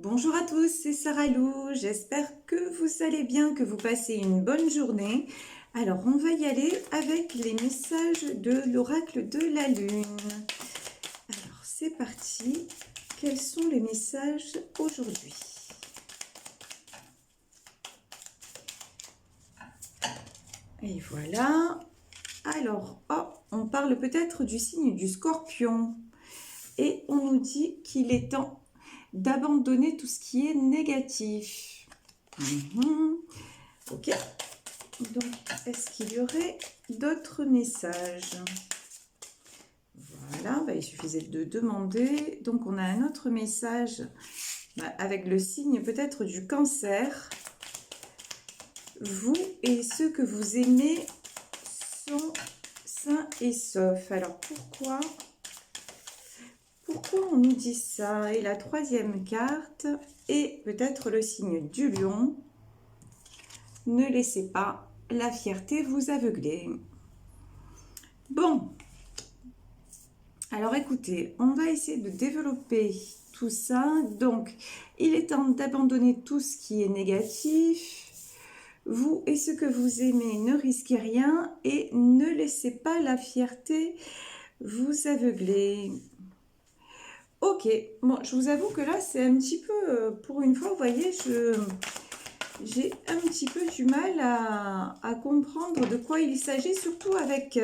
Bonjour à tous, c'est Sarah Lou, j'espère que vous allez bien, que vous passez une bonne journée. Alors on va y aller avec les messages de l'oracle de la lune. Alors c'est parti, quels sont les messages aujourd'hui? Et voilà, alors on parle peut-être du signe du Scorpion et on nous dit qu'il est temps d'abandonner tout ce qui est négatif. Ok, donc est-ce qu'il y aurait d'autres messages? Voilà, il suffisait de demander. Donc on a un autre message avec le signe peut-être du Cancer. Vous et ceux que vous aimez sont sains et saufs. Alors pourquoi on nous dit ça? Et la troisième carte est peut-être le signe du Lion. Ne laissez pas la fierté vous aveugler. Bon, alors écoutez, on va essayer de développer tout ça. Donc, il est temps d'abandonner tout ce qui est négatif. Vous et ce que vous aimez, ne risquez rien et ne laissez pas la fierté vous aveugler. Ok, bon, je vous avoue que là, c'est un petit peu, pour une fois, vous voyez, j'ai un petit peu du mal à comprendre de quoi il s'agit, surtout avec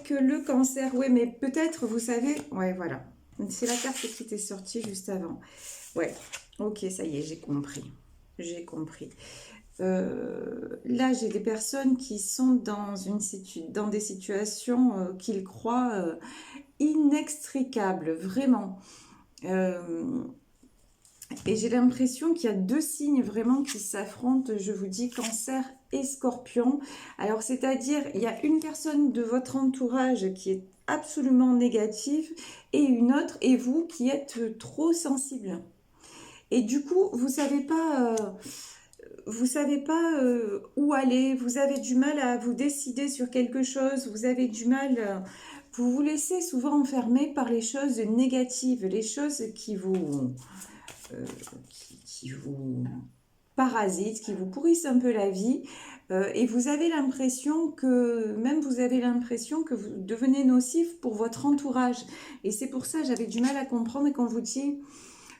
le Cancer. Oui, mais peut-être, vous savez, ouais, voilà, c'est la carte qui était sortie juste avant. Ouais, ok, ça y est, j'ai compris. J'ai compris. Là, j'ai des personnes qui sont dans des situations qu'ils croient inextricables, vraiment. Et j'ai l'impression qu'il y a deux signes vraiment qui s'affrontent, je vous dis, Cancer et Scorpion. Alors, c'est-à-dire, il y a une personne de votre entourage qui est absolument négative et une autre, et vous, qui êtes trop sensible. Et du coup, vous savez pas où aller, vous avez du mal à vous décider sur quelque chose, vous avez du mal, vous vous laissez souvent enfermer par les choses négatives, les choses qui vous parasitent, qui vous pourrissent un peu la vie, et vous avez l'impression que vous devenez nocif pour votre entourage. Et c'est pour ça que j'avais du mal à comprendre quand vous dit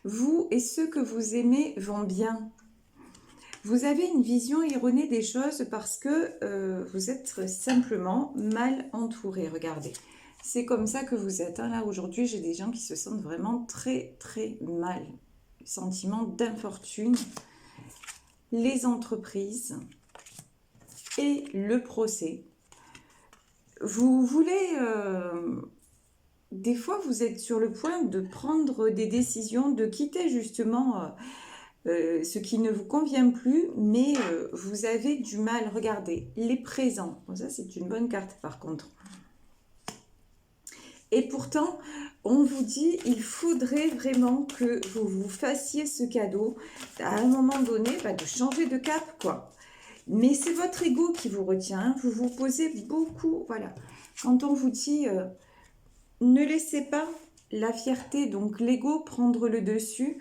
vous et ceux que vous aimez vont bien. Vous avez une vision erronée des choses parce que vous êtes simplement mal entouré. Regardez, c'est comme ça que vous êtes. Là, aujourd'hui, j'ai des gens qui se sentent vraiment très, très mal. Sentiment d'infortune, les entreprises et le procès. Vous voulez... des fois, vous êtes sur le point de prendre des décisions, de quitter justement... ce qui ne vous convient plus, mais vous avez du mal. Regardez, les présents. Bon, ça, c'est une bonne carte, par contre. Et pourtant, on vous dit, il faudrait vraiment que vous vous fassiez ce cadeau, à un moment donné, de changer de cap, quoi. Mais c'est votre ego qui vous retient. Vous vous posez beaucoup, voilà. Quand on vous dit, ne laissez pas la fierté, donc l'ego, prendre le dessus.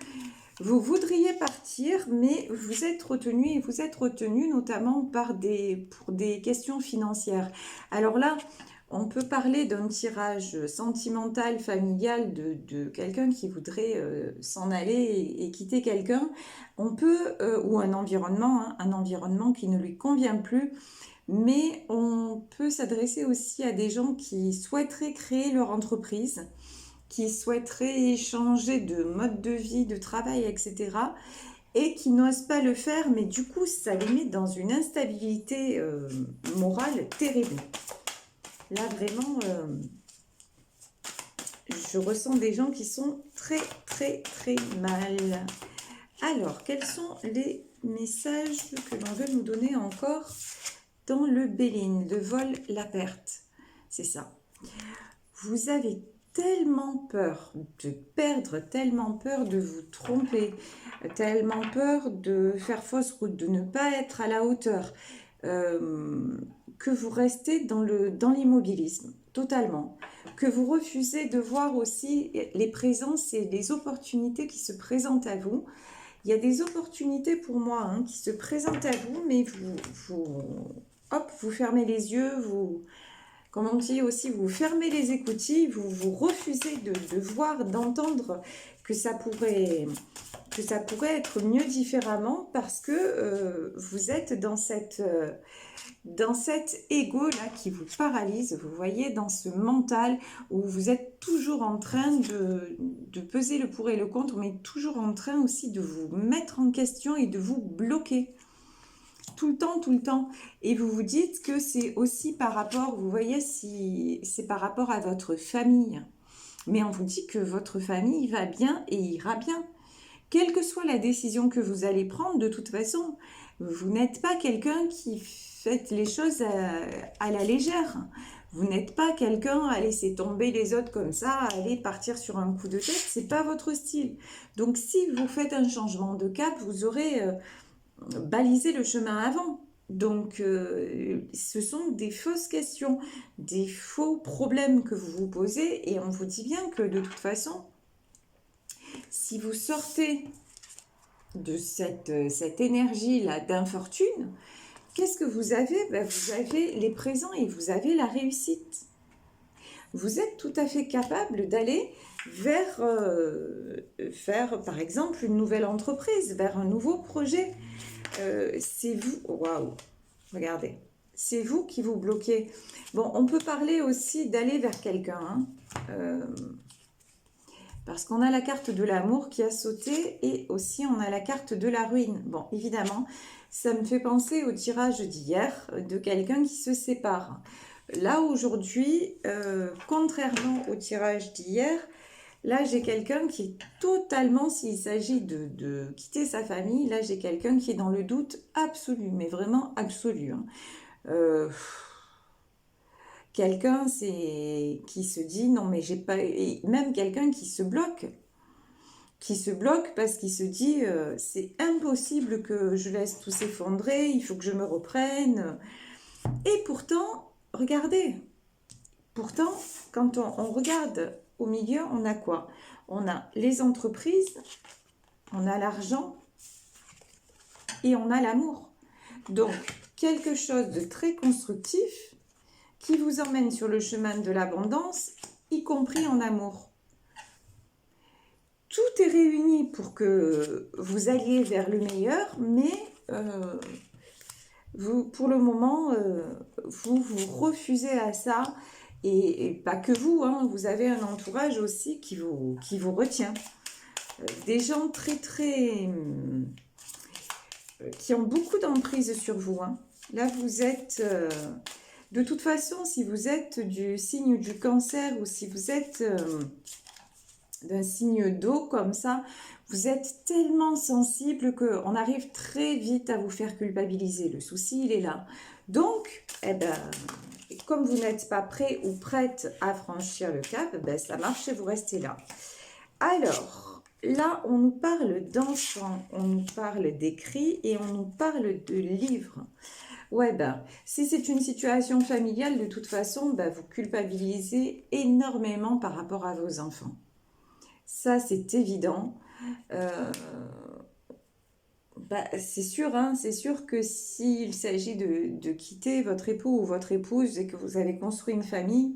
Vous voudriez partir, mais vous êtes retenu, et vous êtes retenu notamment pour des questions financières. Alors là, on peut parler d'un tirage sentimental, familial de quelqu'un qui voudrait s'en aller et quitter quelqu'un. On peut, ou un environnement qui ne lui convient plus, mais on peut s'adresser aussi à des gens qui souhaiteraient créer leur entreprise, qui souhaiteraient changer de mode de vie, de travail, etc. et qui n'osent pas le faire, mais du coup, ça les met dans une instabilité morale terrible. Là, vraiment, je ressens des gens qui sont très, très, très mal. Alors, quels sont les messages que l'on veut nous donner encore dans le Béline, le vol, la perte? C'est ça. Vous avez tellement peur de perdre, tellement peur de vous tromper, tellement peur de faire fausse route, de ne pas être à la hauteur, que vous restez dans l'immobilisme, totalement. que vous refusez de voir aussi les présences et les opportunités qui se présentent à vous. Il y a des opportunités pour moi hein, qui se présentent à vous, mais vous fermez les yeux, comme on dit aussi, vous fermez les écoutilles, vous refusez de voir, d'entendre que ça pourrait être mieux différemment parce que vous êtes dans cet ego-là qui vous paralyse, vous voyez, dans ce mental où vous êtes toujours en train de peser le pour et le contre, mais toujours en train aussi de vous mettre en question et de vous bloquer. Tout le temps. Et vous vous dites que c'est aussi par rapport, vous voyez, si c'est par rapport à votre famille. Mais on vous dit que votre famille va bien et ira bien. Quelle que soit la décision que vous allez prendre, de toute façon, vous n'êtes pas quelqu'un qui fait les choses à la légère. Vous n'êtes pas quelqu'un à laisser tomber les autres comme ça, à aller partir sur un coup de tête. C'est pas votre style. Donc, si vous faites un changement de cap, vous aurez balisé le chemin avant. Donc, ce sont des fausses questions, des faux problèmes que vous vous posez. Et on vous dit bien que de toute façon, si vous sortez de cette énergie-là d'infortune, qu'est-ce que vous avez? Vous avez les présents et vous avez la réussite. Vous êtes tout à fait capable d'aller vers faire, par exemple, une nouvelle entreprise, vers un nouveau projet. C'est vous, waouh, regardez, c'est vous qui vous bloquez. Bon, on peut parler aussi d'aller vers quelqu'un, parce qu'on a la carte de l'amour qui a sauté et aussi on a la carte de la ruine. Bon, évidemment, ça me fait penser au tirage d'hier de quelqu'un qui se sépare. Là, aujourd'hui, contrairement au tirage d'hier, là, j'ai quelqu'un qui est totalement, s'il s'agit de quitter sa famille, là, j'ai quelqu'un qui est dans le doute absolu, mais vraiment absolu. Hein. Quelqu'un qui se dit, non, mais j'ai pas... Et même quelqu'un qui se bloque parce qu'il se dit, c'est impossible que je laisse tout s'effondrer, il faut que je me reprenne. Et pourtant, regardez, quand on regarde au milieu, on a quoi? On a les entreprises, on a l'argent et on a l'amour. Donc, quelque chose de très constructif qui vous emmène sur le chemin de l'abondance, y compris en amour. Tout est réuni pour que vous alliez vers le meilleur, mais vous, pour le moment, vous refusez à ça. Et pas que vous, hein, vous avez un entourage aussi qui vous retient. Des gens qui ont beaucoup d'emprise sur vous. Hein. Là, vous êtes... de toute façon, si vous êtes du signe du cancer ou si vous êtes d'un signe d'eau comme ça, vous êtes tellement sensible qu'on arrive très vite à vous faire culpabiliser. Le souci, il est là. Donc, comme vous n'êtes pas prêt ou prête à franchir le cap, ça marche et vous restez là. Alors, là, on nous parle d'enfants, on nous parle d'écrits et on nous parle de livres. Ouais, si c'est une situation familiale, de toute façon, vous culpabilisez énormément par rapport à vos enfants. Ça, c'est évident. C'est sûr, hein, c'est sûr que s'il s'agit de quitter votre époux ou votre épouse et que vous avez construit une famille,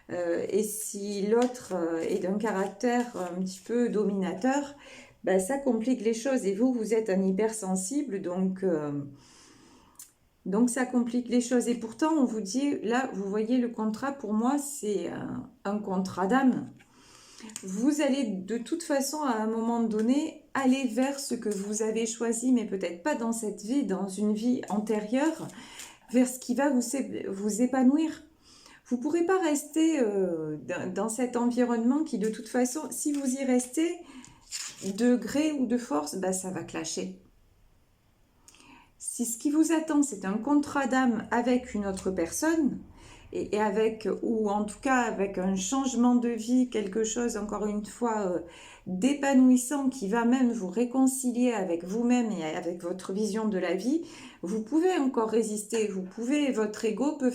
et si l'autre est d'un caractère un petit peu dominateur, ça complique les choses. Et vous êtes un hypersensible, donc ça complique les choses. Et pourtant, on vous dit, là, vous voyez, le contrat, pour moi, c'est un contrat d'âme. Vous allez de toute façon, à un moment donné, aller vers ce que vous avez choisi, mais peut-être pas dans cette vie, dans une vie antérieure, vers ce qui va vous épanouir. Vous ne pourrez pas rester dans cet environnement qui, de toute façon, si vous y restez, de gré ou de force, ça va clasher. Si ce qui vous attend, c'est un contrat d'âme avec une autre personne, et avec, ou en tout cas avec un changement de vie, quelque chose, encore une fois, d'épanouissant, qui va même vous réconcilier avec vous-même et avec votre vision de la vie, vous pouvez encore résister. Votre ego peut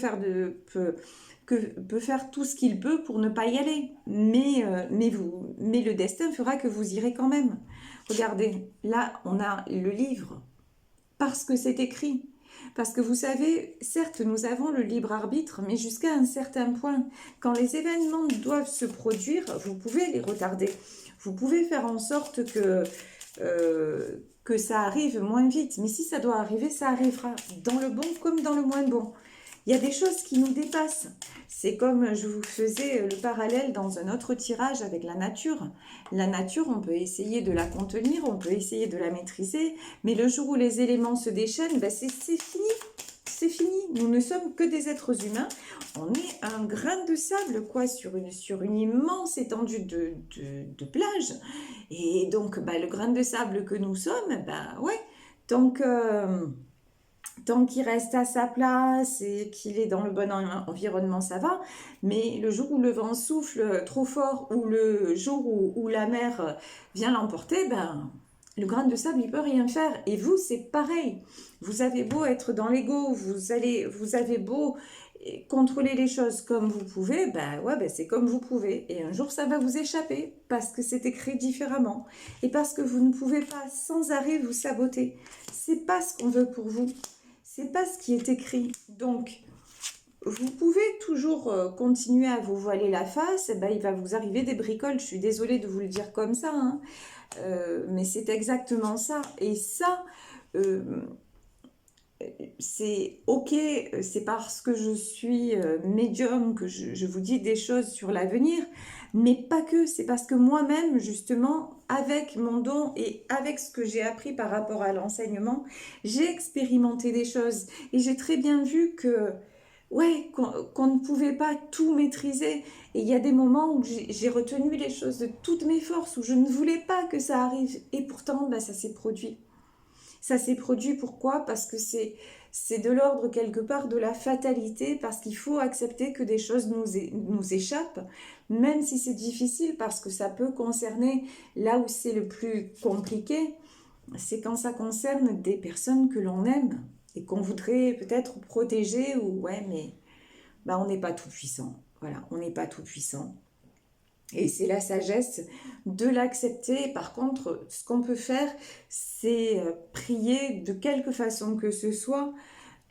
peut faire tout ce qu'il peut pour ne pas y aller. Mais le destin fera que vous irez quand même. Regardez, là, on a le livre, parce que c'est écrit. Parce que vous savez, certes, nous avons le libre arbitre, mais jusqu'à un certain point. Quand les événements doivent se produire, vous pouvez les retarder. Vous pouvez faire en sorte que ça arrive moins vite. Mais si ça doit arriver, ça arrivera, dans le bon comme dans le moins bon. Il y a des choses qui nous dépassent. C'est comme je vous faisais le parallèle dans un autre tirage avec la nature. La nature, on peut essayer de la contenir, on peut essayer de la maîtriser, mais le jour où les éléments se déchaînent, ben c'est fini. C'est fini. Nous ne sommes que des êtres humains. On est un grain de sable, quoi, sur une immense étendue de plage. Et donc, ben, le grain de sable que nous sommes, ben ouais, donc... tant qu'il reste à sa place et qu'il est dans le bon environnement, ça va. Mais le jour où le vent souffle trop fort ou le jour où la mer vient l'emporter, ben, le grain de sable, il peut rien faire. Et vous, c'est pareil. Vous avez beau être dans l'ego, vous avez beau contrôler les choses comme vous pouvez, ben ouais, ben c'est comme vous pouvez. Et un jour, ça va vous échapper parce que c'est écrit différemment. Et parce que vous ne pouvez pas sans arrêt vous saboter. C'est pas ce qu'on veut pour vous. C'est pas ce qui est écrit. Donc, vous pouvez toujours continuer à vous voiler la face. Eh ben, il va vous arriver des bricoles. Je suis désolée de vous le dire comme ça, hein. Mais c'est exactement ça. Et ça, c'est ok. C'est parce que je suis médium que je vous dis des choses sur l'avenir. Mais pas que. C'est parce que moi-même, justement, avec mon don et avec ce que j'ai appris par rapport à l'enseignement, j'ai expérimenté des choses. Et j'ai très bien vu que, ouais, qu'on ne pouvait pas tout maîtriser. Et il y a des moments où j'ai retenu les choses de toutes mes forces, où je ne voulais pas que ça arrive. Et pourtant, bah, ça s'est produit. Ça s'est produit pourquoi? Parce que c'est de l'ordre quelque part de la fatalité, parce qu'il faut accepter que des choses nous échappent, même si c'est difficile, parce que ça peut concerner, là où c'est le plus compliqué, c'est quand ça concerne des personnes que l'on aime et qu'on voudrait peut-être protéger, ou ouais, mais bah, on n'est pas tout puissant. Voilà, on n'est pas tout puissant. Et c'est la sagesse de l'accepter. Par contre, ce qu'on peut faire, c'est prier de quelque façon que ce soit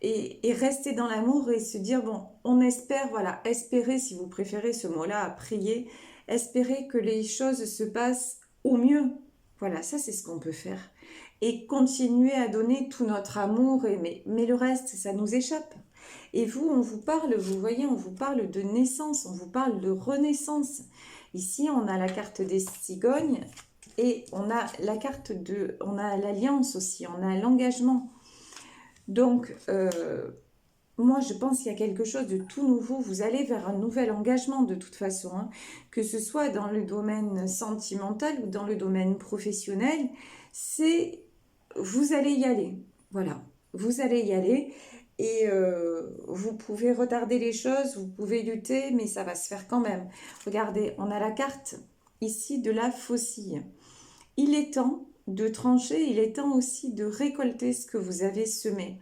et rester dans l'amour et se dire, bon, on espère, voilà, espérer, si vous préférez ce mot-là, à prier, espérer que les choses se passent au mieux. Voilà, ça c'est ce qu'on peut faire. Et continuer à donner tout notre amour, mais le reste, ça nous échappe. Et vous, on vous parle, vous voyez, on vous parle de naissance, on vous parle de renaissance. Ici, on a la carte des cigognes et on a la carte on a l'alliance aussi, on a l'engagement. Donc, moi, je pense qu'il y a quelque chose de tout nouveau. Vous allez vers un nouvel engagement de toute façon, hein. Que ce soit dans le domaine sentimental ou dans le domaine professionnel, vous allez y aller. Voilà, vous allez y aller. Et vous pouvez retarder les choses, vous pouvez lutter, mais ça va se faire quand même. Regardez, on a la carte ici de la faucille. Il est temps de trancher, il est temps aussi de récolter ce que vous avez semé.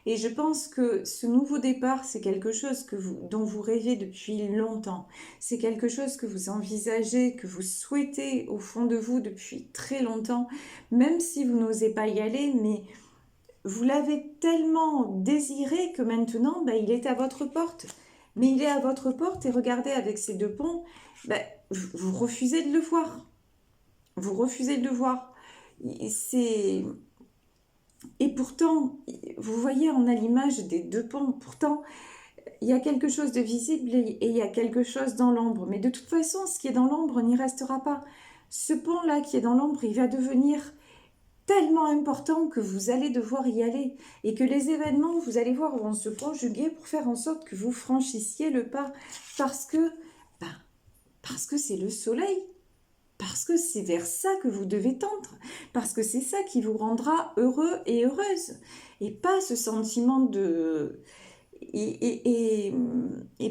Et je pense que ce nouveau départ, c'est quelque chose dont vous rêvez depuis longtemps. C'est quelque chose que vous envisagez, que vous souhaitez au fond de vous depuis très longtemps, même si vous n'osez pas y aller, mais vous l'avez tellement désiré que maintenant, ben, il est à votre porte. Mais il est à votre porte et regardez, avec ces deux ponts, ben, vous refusez de le voir. Vous refusez de le voir. Et pourtant, vous voyez, on a l'image des deux ponts. Pourtant, il y a quelque chose de visible et il y a quelque chose dans l'ombre. Mais de toute façon, ce qui est dans l'ombre n'y restera pas. Ce pont-là qui est dans l'ombre, il va devenir tellement important que vous allez devoir y aller et que les événements, vous allez voir, vont se conjuguer pour faire en sorte que vous franchissiez le pas parce que c'est le soleil, parce que c'est vers ça que vous devez tendre, parce que c'est ça qui vous rendra heureux et heureuse et pas ce sentiment de et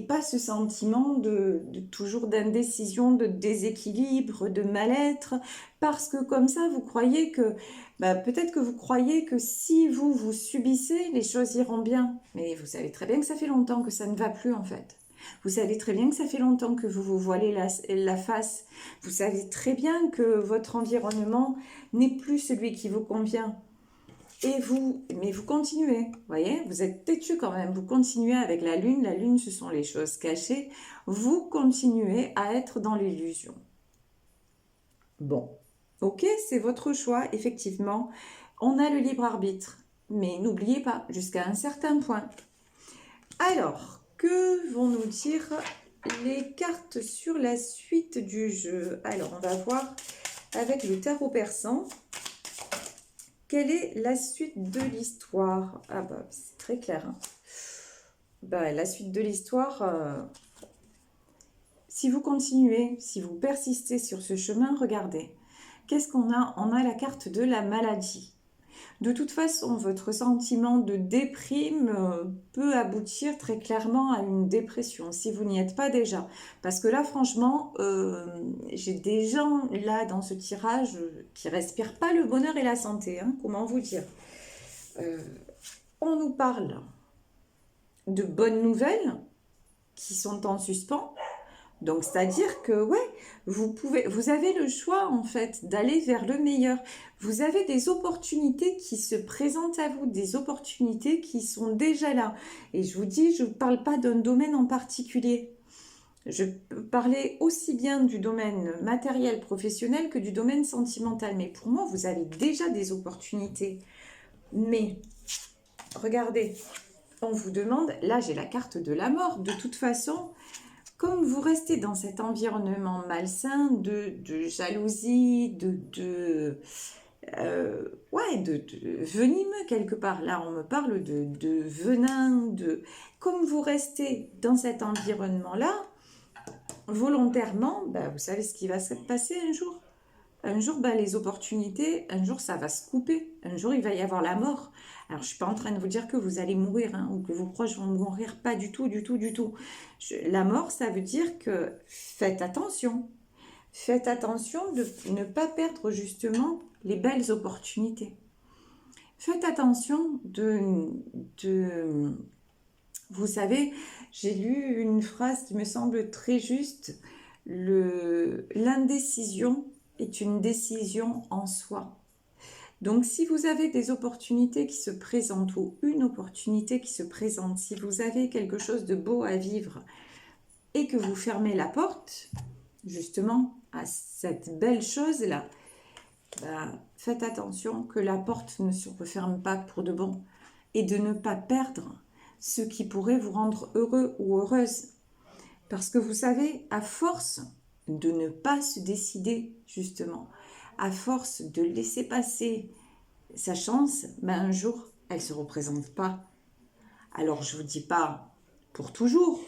pas ce sentiment de toujours d'indécision, de déséquilibre, de mal-être, parce que comme ça, vous croyez que, peut-être que vous croyez que si vous subissez, les choses iront bien. Mais vous savez très bien que ça fait longtemps que ça ne va plus en fait. Vous savez très bien que ça fait longtemps que vous vous voilez la face. Vous savez très bien que votre environnement n'est plus celui qui vous convient. Mais vous continuez, voyez, vous êtes têtu quand même, vous continuez avec la lune ce sont les choses cachées, vous continuez à être dans l'illusion. Bon, ok, c'est votre choix, effectivement, on a le libre arbitre, mais n'oubliez pas, jusqu'à un certain point. Alors, que vont nous dire les cartes sur la suite du jeu? Alors, on va voir avec le tarot persan. Quelle est la suite de l'histoire? Ah bah, c'est très clair. Hein. Bah, la suite de l'histoire, si vous continuez, si vous persistez sur ce chemin, regardez. Qu'est-ce qu'on a? On a la carte de la maladie. De toute façon, votre sentiment de déprime peut aboutir très clairement à une dépression, si vous n'y êtes pas déjà. Parce que là, franchement, j'ai des gens, là, dans ce tirage, qui respirent pas le bonheur et la santé. Hein, comment vous dire? On nous parle de bonnes nouvelles qui sont en suspens. Donc, c'est-à-dire que, ouais, vous avez le choix, en fait, d'aller vers le meilleur. Vous avez des opportunités qui se présentent à vous, des opportunités qui sont déjà là. Et je vous dis, je ne parle pas d'un domaine en particulier. Je peux parler aussi bien du domaine matériel, professionnel, que du domaine sentimental. Mais pour moi, vous avez déjà des opportunités. Mais, regardez, on vous demande, là, j'ai la carte de la mort. De toute façon... Comme vous restez dans cet environnement malsain de jalousie, de venimeux quelque part. Là, on me parle de venin, Comme vous restez dans cet environnement-là, volontairement, bah, vous savez ce qui va se passer un jour. Un jour, bah, les opportunités, un jour, ça va se couper. Un jour, il va y avoir la mort. Alors, je ne suis pas en train de vous dire que vous allez mourir hein, ou que vos proches vont mourir. Pas du tout, du tout, du tout. La mort, ça veut dire que faites attention. Faites attention de ne pas perdre justement les belles opportunités. Faites attention vous savez, j'ai lu une phrase qui me semble très juste. L'indécision est une décision en soi. Donc, si vous avez des opportunités qui se présentent ou une opportunité qui se présente, si vous avez quelque chose de beau à vivre et que vous fermez la porte, justement, à cette belle chose-là, bah, faites attention que la porte ne se referme pas pour de bon et de ne pas perdre ce qui pourrait vous rendre heureux ou heureuse. Parce que vous savez, à force de ne pas se décider, justement, à force de laisser passer sa chance, ben un jour, elle ne se représente pas. Alors, je ne vous dis pas pour toujours.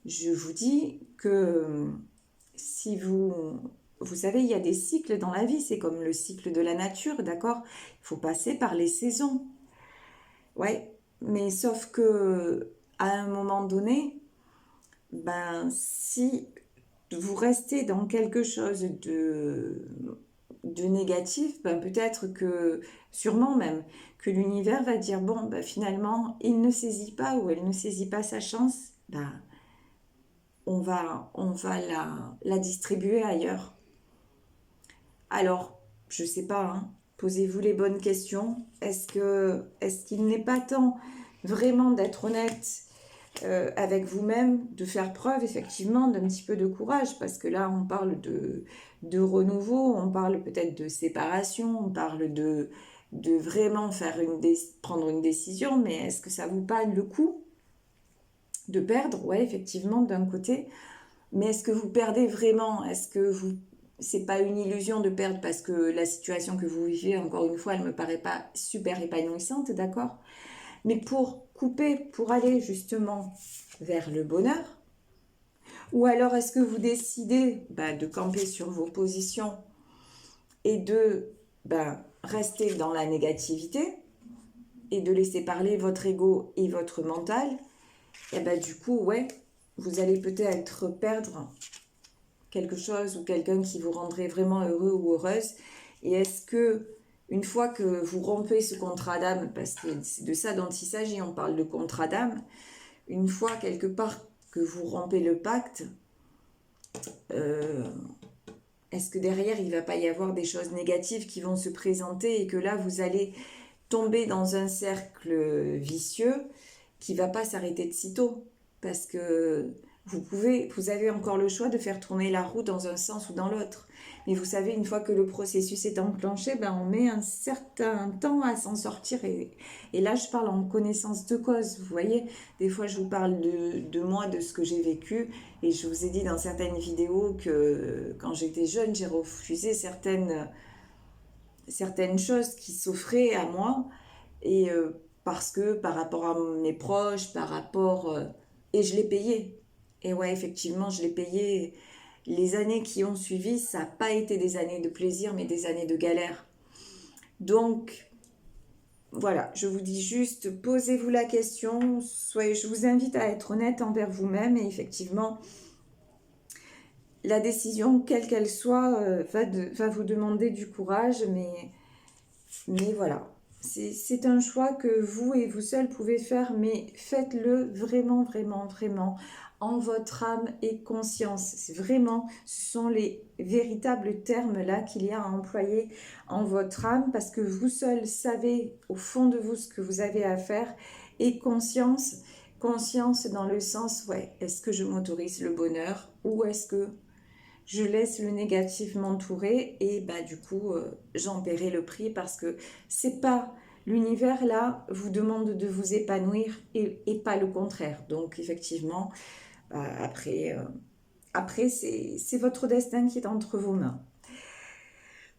Je vous dis que si vous savez, il y a des cycles dans la vie, c'est comme le cycle de la nature, d'accord? Il faut passer par les saisons. Ouais, mais sauf que à un moment donné, ben si vous restez dans quelque chose de négatif, ben peut-être que, sûrement même, que l'univers va dire, bon, ben finalement, il ne saisit pas ou elle ne saisit pas sa chance, ben on va la distribuer ailleurs. Alors, je sais pas, hein, posez-vous les bonnes questions. Est-ce qu'il n'est pas temps vraiment d'être honnête avec vous-même, de faire preuve effectivement d'un petit peu de courage, parce que là on parle de renouveau, on parle peut-être de séparation, on parle de vraiment prendre une décision, mais est-ce que ça vous parle le coup de perdre? Ouais, effectivement, d'un côté, mais est-ce que vous perdez vraiment? Est-ce que c'est pas une illusion de perdre parce que la situation que vous vivez, encore une fois, elle me paraît pas super épanouissante, d'accord? Mais pour couper, pour aller justement vers le bonheur, ou alors est-ce que vous décidez de camper sur vos positions et de rester dans la négativité et de laisser parler votre ego et votre mental? Et du coup, ouais, vous allez peut-être perdre quelque chose ou quelqu'un qui vous rendrait vraiment heureux ou heureuse. Et est-ce que une fois que vous rompez ce contrat d'âme, parce que c'est de ça dont il s'agit, on parle de contrat d'âme, une fois quelque part que vous rompez le pacte, est-ce que derrière, il ne va pas y avoir des choses négatives qui vont se présenter et que là, vous allez tomber dans un cercle vicieux qui ne va pas s'arrêter de sitôt? Parce que vous avez encore le choix de faire tourner la roue dans un sens ou dans l'autre. Mais vous savez, une fois que le processus est enclenché, ben on met un certain temps à s'en sortir. Et là, je parle en connaissance de cause. Vous voyez, des fois, je vous parle de moi, de ce que j'ai vécu. Et je vous ai dit dans certaines vidéos que quand j'étais jeune, j'ai refusé certaines choses qui s'offraient à moi. Et parce que par rapport à mes proches, par rapport... et je l'ai payé. Et ouais, effectivement, je l'ai payé. Les années qui ont suivi, ça n'a pas été des années de plaisir, mais des années de galère. Donc, voilà, je vous dis juste, posez-vous la question. Je vous invite à être honnête envers vous-même. Et effectivement, la décision, quelle qu'elle soit, va vous demander du courage. Mais voilà, c'est un choix que vous et vous seul pouvez faire, mais faites-le vraiment, vraiment, vraiment en votre âme et conscience. C'est vraiment, ce sont les véritables termes là qu'il y a à employer en votre âme, parce que vous seul savez au fond de vous ce que vous avez à faire, et conscience dans le sens, ouais, est-ce que je m'autorise le bonheur ou est-ce que je laisse le négatif m'entourer et bah du coup j'en paierai le prix, parce que c'est pas l'univers là vous demande de vous épanouir et pas le contraire. Donc effectivement après c'est votre destin qui est entre vos mains.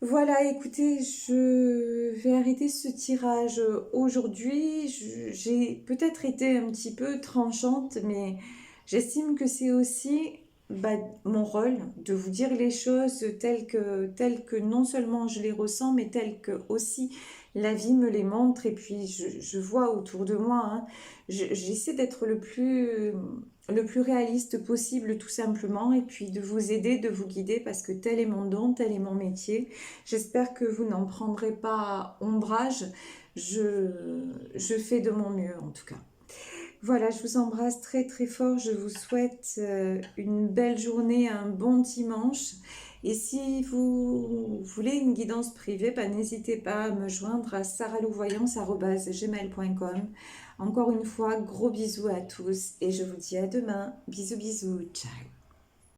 Voilà, écoutez, je vais arrêter ce tirage aujourd'hui. J'ai peut-être été un petit peu tranchante, mais j'estime que c'est aussi mon rôle de vous dire les choses telles que non seulement je les ressens, mais telles que aussi la vie me les montre. Et puis je vois autour de moi, hein, j'essaie d'être le plus réaliste possible tout simplement, et puis de vous aider, de vous guider, parce que tel est mon don, tel est mon métier. J'espère que vous n'en prendrez pas ombrage. Je fais de mon mieux en tout cas. Voilà, je vous embrasse très très fort. Je vous souhaite une belle journée, un bon dimanche. Et si vous voulez une guidance privée, n'hésitez pas à me joindre à saralouvoyance@gmail.com. Encore une fois, gros bisous à tous et je vous dis à demain. Bisous bisous, ciao.